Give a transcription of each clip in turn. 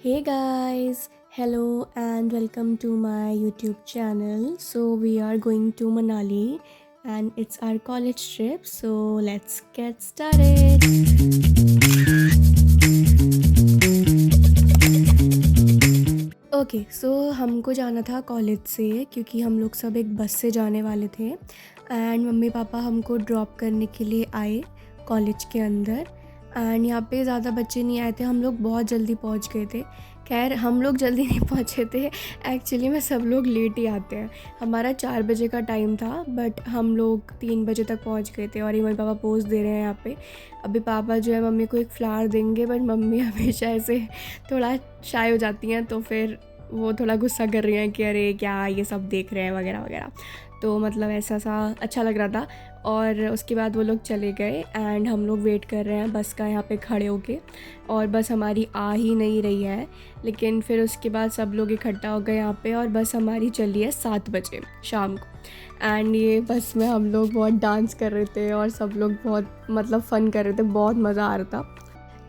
Hey guys, hello and welcome to my YouTube channel. So, we are going to Manali and it's our college trip. So, let's get started. Okay so हमको जाना था college से क्योंकि हम लोग सब एक बस से जाने वाले थे एंड मम्मी पापा हमको ड्रॉप करने के लिए आए कॉलेज के अंदर। एंड यहाँ पे ज़्यादा बच्चे नहीं आए थे, हम लोग बहुत जल्दी पहुँच गए थे। खैर हम लोग जल्दी नहीं पहुँचे थे, एक्चुअली में सब लोग लेट ही आते हैं। हमारा 4 बजे का टाइम था बट हम लोग 3 बजे तक पहुँच गए थे और ये मम्मी पापा पोज दे रहे हैं यहाँ पे। अभी पापा जो है मम्मी को एक फ्लावर देंगे बट मम्मी हमेशा ऐसे थोड़ा शाय हो जाती हैं, तो फिर वो थोड़ा गुस्सा कर रही हैं कि अरे क्या ये सब देख रहे हैं वगैरह वगैरह। तो मतलब ऐसा सा अच्छा लग रहा था। और उसके बाद वो लोग चले गए एंड हम लोग वेट कर रहे हैं बस का यहाँ पे खड़े होके, और बस हमारी आ ही नहीं रही है। लेकिन फिर उसके बाद सब लोग इकट्ठा हो गए यहाँ पे और बस हमारी चली है 7 बजे शाम को। एंड ये बस में हम लोग बहुत डांस कर रहे थे और सब लोग बहुत मतलब फ़न कर रहे थे, बहुत मज़ा आ रहा था।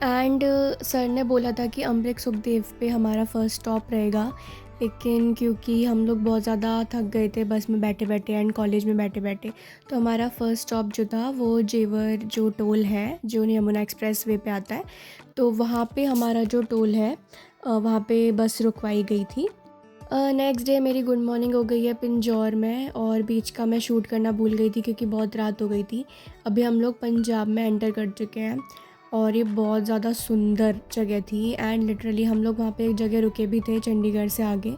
एंड सर ने बोला था कि अमृत सुखदेव पे हमारा फ़र्स्ट स्टॉप रहेगा, लेकिन क्योंकि हम लोग बहुत ज़्यादा थक गए थे बस में बैठे बैठे एंड कॉलेज में बैठे बैठे, तो हमारा फ़र्स्ट स्टॉप जो था वो जेवर जो टोल है जो यमुना एक्सप्रेस वे पे आता है, तो वहाँ पे हमारा जो टोल है वहाँ पे बस रुकवाई गई थी। नेक्स्ट डे मेरी गुड मॉर्निंग हो गई है पिंजौर में, और बीच का मैं शूट करना भूल गई थी क्योंकि बहुत रात हो गई थी। अभी हम लोग पंजाब में एंटर कर चुके हैं और ये बहुत ज़्यादा सुंदर जगह थी एंड लिटरली हम लोग वहाँ पे एक जगह रुके भी थे चंडीगढ़ से आगे,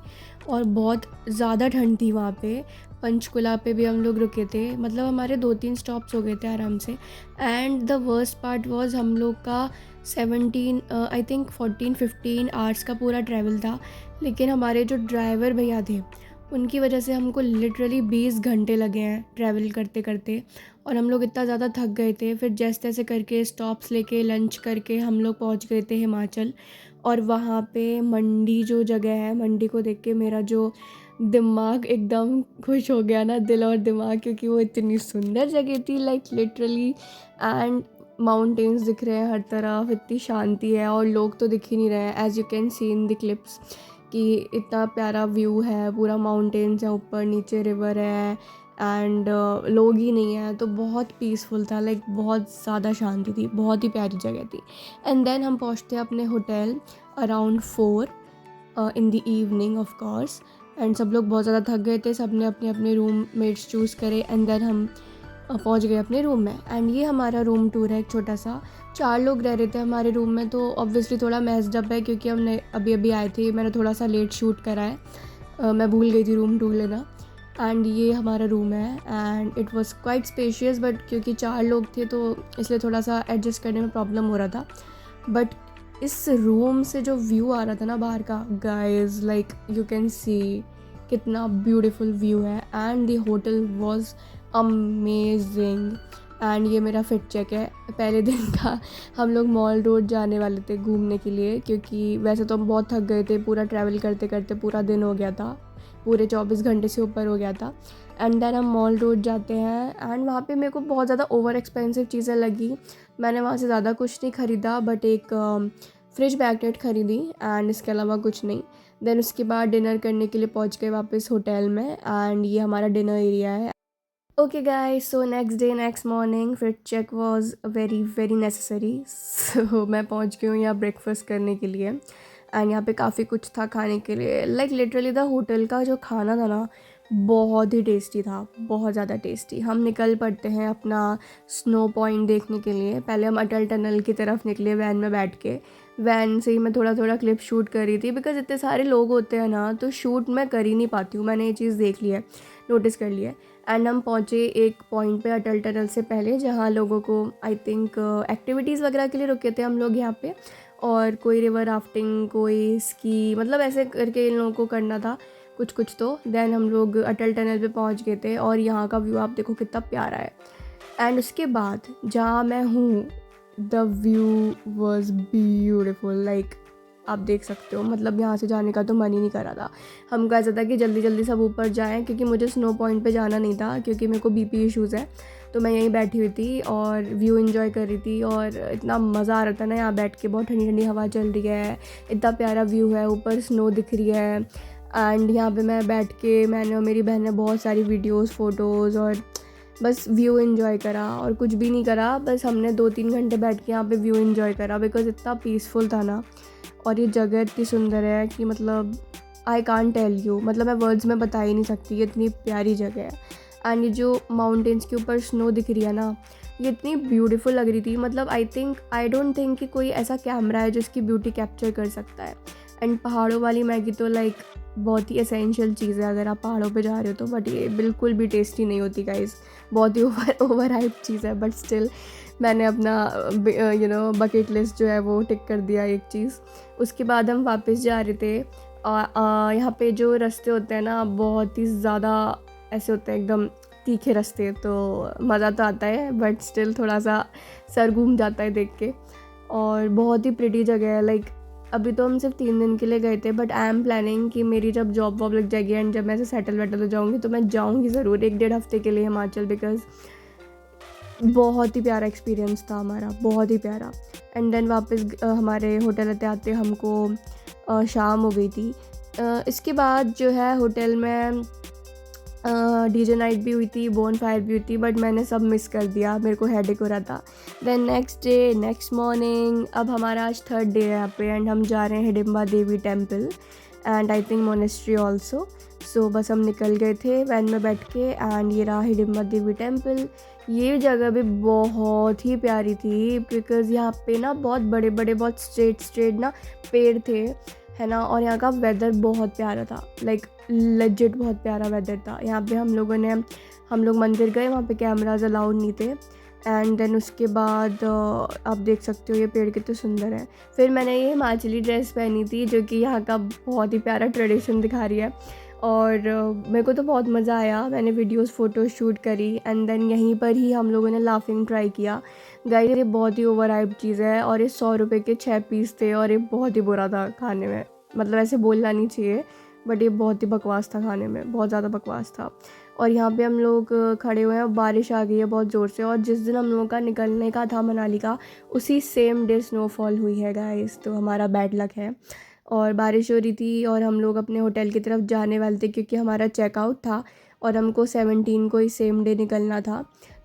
और बहुत ज़्यादा ठंड थी वहाँ पे। पंचकुला पे भी हम लोग रुके थे, मतलब हमारे 2-3 स्टॉप्स हो गए थे आराम से। And the worst part was हम लोग का 17 आई थिंक 14-15 आवर्स का पूरा ट्रैवल था, लेकिन हमारे जो ड्राइवर भैया थे उनकी वजह से हमको लिटरली 20 घंटे लगे हैं ट्रैवल करते करते, और हम लोग इतना ज़्यादा थक गए थे। फिर जैसे तैसे करके स्टॉप्स लेके लंच करके हम लोग पहुंच गए थे हिमाचल। और वहाँ पे मंडी जो जगह है, मंडी को देख के मेरा जो दिमाग एकदम खुश हो गया ना, दिल और दिमाग, क्योंकि वो इतनी सुंदर जगह थी लाइक लिटरली। एंड माउंटेन्स दिख रहे हैं हर तरफ, इतनी शांति है और लोग तो दिख ही नहीं रहे हैं as you can see in the clips कि इतना प्यारा व्यू है, पूरा माउंटेन्स है, ऊपर नीचे रिवर है एंड लोग ही नहीं है, तो बहुत पीसफुल था, लाइक बहुत ज़्यादा शांति थी, बहुत ही प्यारी जगह थी। एंड देन हम पहुँचते अपने hotel around 4 in the evening of course. And सब लोग बहुत ज़्यादा थक गए थे, सब ने अपने अपने रूम मेट्स चूज़ करे एंड देन हम पहुंच गए अपने रूम में। एंड ये हमारा रूम टूर है, एक छोटा सा। 4 लोग रह रहे थे हमारे रूम में, तो ऑब्वियसली थोड़ा मैस्ड अप है क्योंकि हमने अभी अभी आए थे, मैंने थोड़ा सा लेट शूट करा है, मैं भूल गई थी रूम टूर लेना। एंड ये हमारा रूम है and it was quite spacious, but क्योंकि 4 लोग थे तो इसलिए थोड़ा सा एडजस्ट करने में प्रॉब्लम हो रहा था। बट इस रूम से जो व्यू आ रहा था ना बाहर का, guys like you can see कितना ब्यूटीफुल व्यू है and the hotel was amazing. And ये मेरा फिट चेक है पहले दिन का। हम लोग मॉल रोड जाने वाले थे घूमने के लिए, क्योंकि वैसे तो हम बहुत थक गए थे, पूरा ट्रैवल करते करते पूरा दिन हो गया था, पूरे 24 घंटे से ऊपर हो गया था। एंड देन हम मॉल रोड जाते हैं एंड वहाँ पे मेरे को बहुत ज़्यादा ओवर एक्सपेंसिव चीज़ें लगी। मैंने वहाँ से ज़्यादा कुछ नहीं ख़रीदा, बट एक फ्रिज मैग्नेट ख़रीदी एंड इसके अलावा कुछ नहीं। देन उसके बाद डिनर करने के लिए पहुँच गए वापस होटल में, एंड ये हमारा डिनर एरिया है। Okay guys, so next day next morning fit check was very very necessary. So मैं पहुंच गई हूँ यहाँ ब्रेकफास्ट करने के लिए एंड यहाँ पे काफ़ी कुछ था खाने के लिए, लाइक लिटरली द होटल का जो खाना था ना बहुत ही टेस्टी था, बहुत ज़्यादा टेस्टी। हम निकल पड़ते हैं अपना स्नो पॉइंट देखने के लिए। पहले हम अटल टनल की तरफ निकले वैन में बैठ के। वैन से ही मैं थोड़ा थोड़ा क्लिप शूट कर रही थी, बिकॉज़ इतने सारे लोग होते हैं ना तो शूट मैं कर ही नहीं पाती हूँ, मैंने ये चीज़ देख ली है, नोटिस कर लिया है। एंड हम पहुँचे एक पॉइंट पे अटल टनल से पहले, जहाँ लोगों को आई थिंक एक्टिविटीज़ वगैरह के लिए रुके थे हम लोग यहाँ पे, और कोई रिवर राफ्टिंग, कोई स्की, मतलब ऐसे करके इन लोगों को करना था कुछ कुछ। तो देन हम लोग अटल टनल पे पहुँच गए थे और यहाँ का व्यू आप देखो कितना प्यारा है। एंड उसके बाद जहाँ मैं हूँ the view was beautiful, like आप देख सकते हो, मतलब यहाँ से जाने का तो मन ही नहीं कर रहा था। हमको ऐसा था कि जल्दी जल्दी सब ऊपर जाएं, क्योंकि मुझे स्नो पॉइंट पे जाना नहीं था, क्योंकि मेरे को बीपी इश्यूज़ है। तो मैं यहीं बैठी हुई थी और व्यू एंजॉय कर रही थी, और इतना मज़ा आ रहा था ना यहाँ बैठ के। बहुत ठंडी ठंडी हवा चल रही है, इतना प्यारा व्यू है, ऊपर स्नो दिख रही है। एंड यहाँ पे मैं बैठ के, मैंने और मेरी बहन ने बहुत सारी वीडियोस फ़ोटोज़ और बस व्यू एंजॉय करा, और कुछ भी नहीं करा। बस हमने 2-3 घंटे बैठ के यहाँ पे व्यू एंजॉय करा, बिकॉज़ इतना पीसफुल था ना। और ये जगह इतनी सुंदर है कि मतलब आई कांट टेल यू, मतलब मैं वर्ड्स में बता ही नहीं सकती, ये इतनी प्यारी जगह है। एंड ये जो माउंटेन्स के ऊपर स्नो दिख रही है ना, ये इतनी ब्यूटीफुल लग रही थी। मतलब आई डोंट थिंक कि कोई ऐसा कैमरा है जो इसकी ब्यूटी कैप्चर कर सकता है। एंड पहाड़ों वाली मैगी तो लाइक बहुत ही एसेंशियल चीज़ है अगर आप पहाड़ों पे जा रहे हो तो, बट ये बिल्कुल भी टेस्टी नहीं होती गाइस, बहुत ही ओवर हाइप चीज़ है। बट स्टिल मैंने अपना बकेट लिस्ट जो है वो टिक कर दिया एक चीज़। उसके बाद हम वापस जा रहे थे। यहाँ पे जो रास्ते होते हैं ना, बहुत ही ज़्यादा ऐसे होते हैं, एकदम तीखे रास्ते, तो मज़ा तो आता है, बट स्टिल थोड़ा सा सर घूम जाता है देख के। और बहुत ही प्रिटी जगह है। लाइक अभी तो हम सिर्फ 3 दिन के लिए गए थे, बट आई एम प्लानिंग कि मेरी जब जॉब वॉब लग जाएगी एंड जब मैं ऐसे सेटल वेटल हो जाऊँगी तो मैं जाऊँगी ज़रूर 1-1.5 हफ्ते के लिए हिमाचल, बिकॉज़ बहुत ही प्यारा एक्सपीरियंस था हमारा, बहुत ही प्यारा। एंड देन वापस हमारे होटल आते आते हमको शाम हो गई थी। इसके बाद जो है होटल में डीजे नाइट भी हुई थी, बोन फायर भी हुई थी, बट मैंने सब मिस कर दिया, मेरे को हेडेक हो रहा था। देन नेक्स्ट मॉर्निंग, अब हमारा आज 3rd डे है यहाँ पे, एंड हम जा रहे हैं Hidimba Devi temple and I think monastery also. So बस हम निकल गए थे वैन में बैठ के, एंड ये रहा हिडिंबा देवी टेम्पल। ये जगह भी बहुत ही प्यारी थी, बिकॉज़ यहाँ पे ना बहुत बड़े बड़े, बहुत स्ट्रेट ना पेड़ थे, है ना। और यहाँ का वेदर बहुत प्यारा था, लाइक लेजिट बहुत प्यारा वेदर था। यहाँ पे हम लोग मंदिर गए, वहाँ पे कैमराज अलाउड नहीं थे। एंड देन उसके बाद आप देख सकते हो ये पेड़ कितने सुंदर है। फिर मैंने ये हिमाचली ड्रेस पहनी थी, जो कि यहाँ का बहुत ही प्यारा ट्रेडिशन दिखा रही है, और मेरे को तो बहुत मज़ा आया। मैंने वीडियोस फ़ोटो शूट करी, एंड देन यहीं पर ही हम लोगों ने लाफिंग ट्राई किया। गाइस ये बहुत ही ओवर हाइप चीज़ है, और ये 100 रुपये के 6 पीस थे, और ये बहुत ही बुरा था खाने में। मतलब ऐसे बोलना नहीं चाहिए, बट ये बहुत ही बकवास था खाने में, बहुत ज़्यादा बकवास था। और यहाँ पे हम लोग खड़े हुए हैं, बारिश आ गई है बहुत ज़ोर से, और जिस दिन हम लोगों का निकलने का था मनाली का, उसी सेम डे स्नोफॉल हुई है गाइस, तो हमारा बैड लक है। और बारिश हो रही थी, और हम लोग अपने होटल की तरफ जाने वाले थे, क्योंकि हमारा चेकआउट था और हमको 17 को ही सेम डे निकलना था।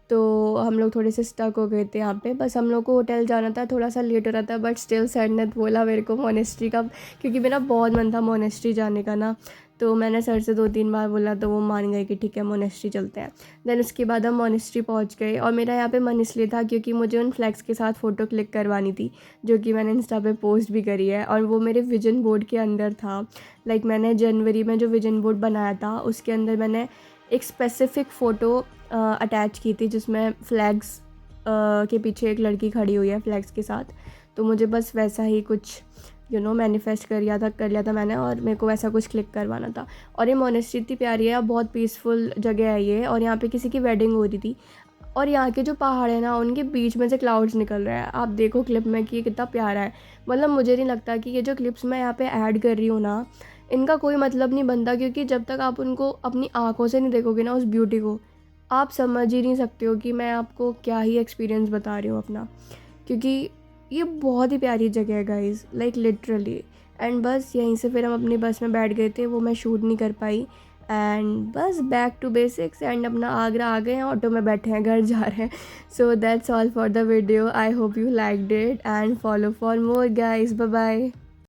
तो हम लोग थोड़े से स्टक हो गए थे यहाँ पे। बस हम लोग को होटल जाना था, थोड़ा सा लेट हो रहा था, बट स्टिल सर ने बोला मेरे को मोनेस्ट्री का, क्योंकि मेरा बहुत मन था मोनेस्ट्री जाने का ना, तो मैंने सर से 2-3 बार बोला, तो वो मान गए कि ठीक है मोनेस्ट्री चलते हैं। देन उसके बाद हम मोनेस्ट्री पहुँच गए, और मेरा यहाँ पे मन इसलिए था क्योंकि मुझे उन फ्लैग्स के साथ फ़ोटो क्लिक करवानी थी, जो कि मैंने इंस्टा पे पोस्ट भी करी है, और वो मेरे विजन बोर्ड के अंदर था। लाइक मैंने जनवरी में जो विजन बोर्ड बनाया था, उसके अंदर मैंने एक स्पेसिफ़िक फ़ोटो अटैच की थी, जिसमें फ्लैग्स के पीछे एक लड़की खड़ी हुई है फ्लैग्स के साथ। तो मुझे बस वैसा ही कुछ मैनिफेस्ट कर लिया था मैंने, और मेरे को वैसा कुछ क्लिक करवाना था। और ये मोनेस्ट्री इतनी प्यारी है, बहुत पीसफुल जगह है ये, और यहाँ पे किसी की वेडिंग हो रही थी। और यहाँ के जो पहाड़ है ना, उनके बीच में से क्लाउड्स निकल रहे हैं, आप देखो क्लिप में कि ये कितना प्यारा है। मतलब मुझे नहीं लगता कि ये जो क्लिप्स मैं यहाँ पे ऐड कर रही हूँ ना, इनका कोई मतलब नहीं बनता, क्योंकि जब तक आप उनको अपनी आँखों से नहीं देखोगे ना उस ब्यूटी को, आप समझ ही नहीं सकते हो कि मैं आपको क्या ही एक्सपीरियंस बता रही हूँ अपना। क्योंकि ये बहुत ही प्यारी जगह है गाइस, लाइक लिटरली। एंड बस यहीं से फिर हम अपनी बस में बैठ गए थे, वो मैं शूट नहीं कर पाई। एंड बस बैक टू बेसिक्स, एंड अपना आगरा आ गए हैं, ऑटो में बैठे हैं, घर जा रहे हैं। So that's all for the video, I hope you liked it, and follow for more guys, bye bye.